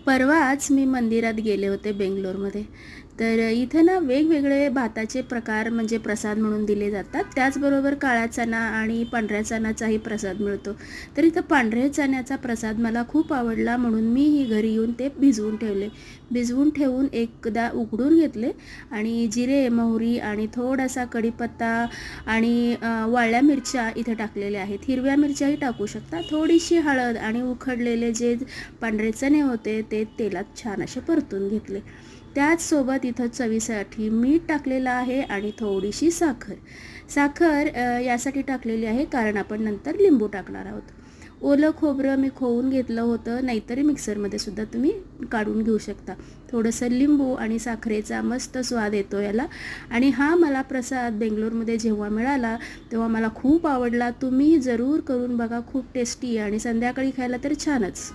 परवाच मी मंदिरात गेले होते बेंगलोरमध्ये. तर इथं ना वेगवेगळे भाताचे प्रकार म्हणजे प्रसाद म्हणून दिले जातात. त्याचबरोबर काळा चणा आणि पांढऱ्या चण्याचाही प्रसाद मिळतो. तर इथं पांढऱ्या चण्याचा प्रसाद मला खूप आवडला म्हणून मी ही घरी येऊन ते भिजवून ठेवले. भिजवून ठेवून एकदा उघडून घेतले आणि जिरे, मोहरी आणि थोडासा कढीपत्ता आणि वाळल्या मिरच्या इथे टाकलेल्या आहेत. हिरव्या मिरच्याही टाकू शकता. थोडीशी हळद आणि उकडलेले जे पांढरे चणे होते ते तेलात छान असे परतून घेतले. त्याचसोबत इथं चवीसाठी मीठ टाकलेलं आहे आणि थोडीशी साखर. साखर यासाठी टाकलेली आहे कारण आपण नंतर लिंबू टाकणार आहोत. ओलं खोबरं मी खोवून घेतलं होतं, नाहीतरी मिक्सरमध्ये सुद्धा तुम्ही काढून घेऊ शकता. थोडंसं लिंबू आणि साखरेचा मस्त स्वाद येतो याला. आणि हा मला प्रसाद बेंगलोरमध्ये जेव्हा मिळाला तेव्हा मला खूप आवडला. तुम्ही जरूर करून बघा, खूप टेस्टी आणि संध्याकाळी खायला तर छानच.